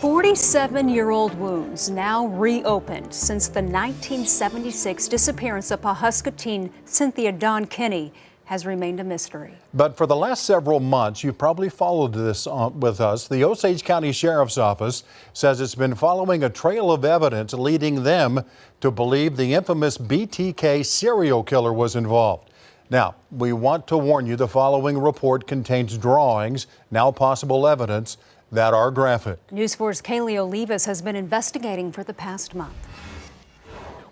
47-year-old wounds now reopened since the 1976 disappearance of Pawhuska teen Cynthia Dawn Kinney has remained a mystery. But for the last several months, you've probably followed this with us. The Osage County Sheriff's Office says it's been following a trail of evidence leading them to believe the infamous BTK serial killer was involved. Now, we want to warn you the following report contains drawings, now possible evidence, that are graphic. News 4's Kaylee Olivas has been investigating for the past month.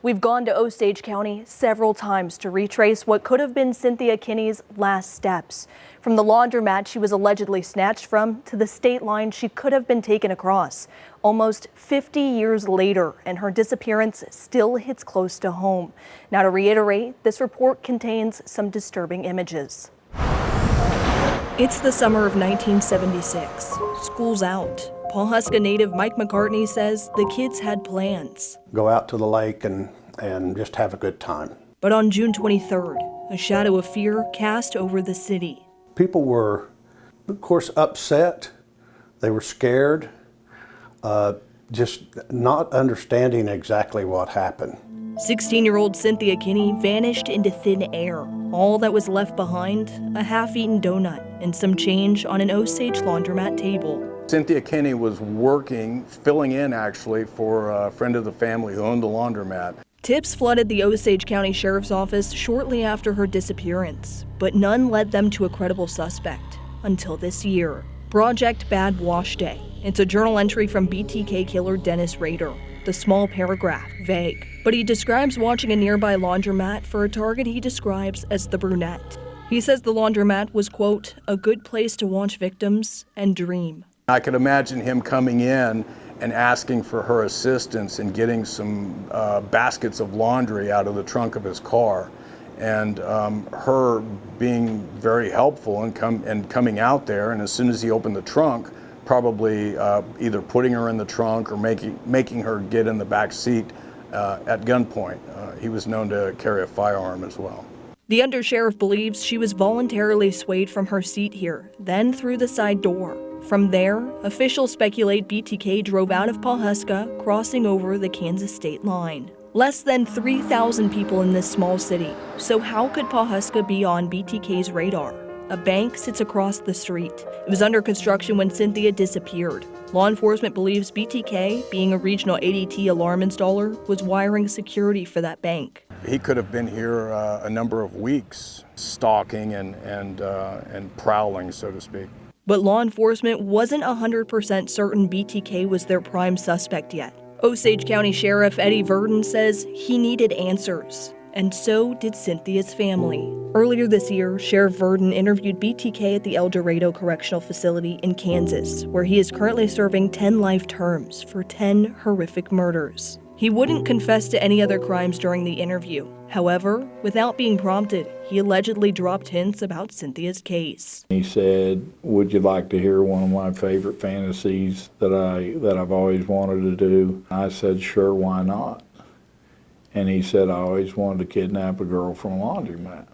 We've gone to Osage County several times to retrace what could have been Cynthia Kinney's last steps. From the laundromat she was allegedly snatched from to the state line she could have been taken across. Almost 50 years later, and her disappearance still hits close to home. Now, to reiterate, this report contains some disturbing images. It's the summer of 1976. School's out. Pawhuska native Mike McCartney says the kids had plans. Go out to the lake and just have a good time. But on June 23rd, a shadow of fear cast over the city. People were, of course, upset. They were scared, just not understanding exactly what happened. 16-year-old Cynthia Kinney vanished into thin air. All that was left behind, a half-eaten donut and some change on an Osage laundromat table. Cynthia Kinney was working, filling in actually, for a friend of the family who owned the laundromat. Tips flooded the Osage County Sheriff's Office shortly after her disappearance, but none led them to a credible suspect until this year. Project Bad Wash Day. It's a journal entry from BTK killer Dennis Rader. The small paragraph, vague, but he describes watching a nearby laundromat for a target he describes as the brunette. He says the laundromat was, quote, a good place to watch victims and dream. I could imagine him coming in and asking for her assistance in getting some baskets of laundry out of the trunk of his car, and her being very helpful and coming out there, and as soon as he opened the trunk, probably either putting her in the trunk or making her get in the back seat at gunpoint. He was known to carry a firearm as well. The undersheriff believes she was voluntarily swayed from her seat here, then through the side door. From there, officials speculate BTK drove out of Pawhuska, crossing over the Kansas state line. Less than 3,000 people in this small city. So how could Pawhuska be on BTK's radar? A bank sits across the street. It was under construction when Cynthia disappeared. Law enforcement believes BTK, being a regional ADT alarm installer, was wiring security for that bank. He could have been here a number of weeks, stalking and prowling, so to speak. But law enforcement wasn't 100% certain BTK was their prime suspect yet. Osage County Sheriff Eddie Verdon says he needed answers, and so did Cynthia's family. Earlier this year, Sheriff Verdon interviewed BTK at the El Dorado Correctional Facility in Kansas, where he is currently serving 10 life terms for 10 horrific murders. He wouldn't confess to any other crimes during the interview. However, without being prompted, he allegedly dropped hints about Cynthia's case. He said, "Would you like to hear one of my favorite fantasies that I've always wanted to do?" I said, "Sure, why not?" And he said, "I always wanted to kidnap a girl from a laundromat."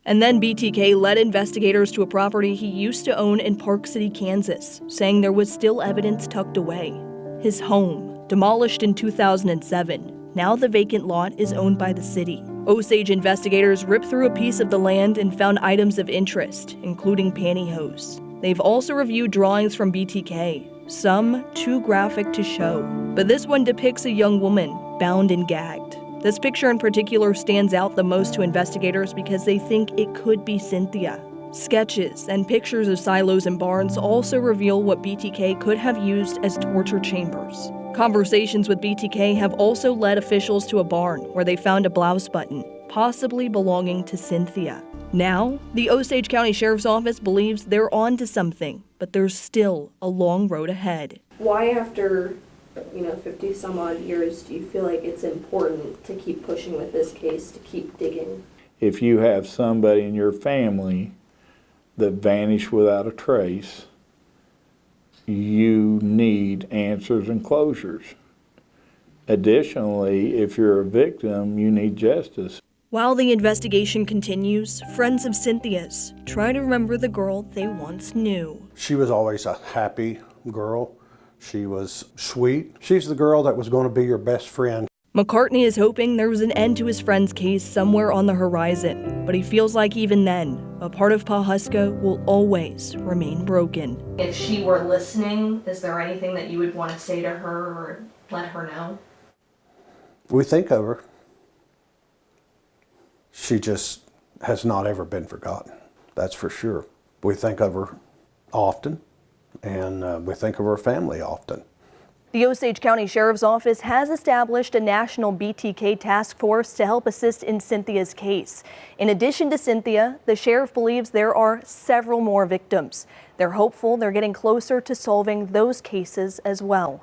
And then BTK led investigators to a property he used to own in Park City, Kansas, saying there was still evidence tucked away. His home, demolished in 2007. Now the vacant lot is owned by the city. Osage investigators ripped through a piece of the land and found items of interest, including pantyhose. They've also reviewed drawings from BTK, some too graphic to show. But this one depicts a young woman bound and gagged. This picture in particular stands out the most to investigators because they think it could be Cynthia. Sketches and pictures of silos and barns also reveal what BTK could have used as torture chambers. Conversations with BTK have also led officials to a barn where they found a blouse button, possibly belonging to Cynthia. Now, the Osage County Sheriff's Office believes they're on to something, but there's still a long road ahead. Why, after 50 some odd years, do you feel like it's important to keep pushing with this case, to keep digging? If you have somebody in your family that vanished without a trace, you need answers and closures. Additionally, if you're a victim, you need justice. While the investigation continues, friends of Cynthia's try to remember the girl they once knew. She was always a happy girl. She was sweet. She's the girl that was going to be your best friend. McCartney is hoping there was an end to his friend's case somewhere on the horizon, but he feels like even then, a part of Pawhuska will always remain broken. If she were listening, is there anything that you would want to say to her or let her know? We think of her. She just has not ever been forgotten. That's for sure. We think of her often, and we think of her family often. The Osage County Sheriff's Office has established a national BTK task force to help assist in Cynthia's case. In addition to Cynthia, the sheriff believes there are several more victims. They're hopeful they're getting closer to solving those cases as well.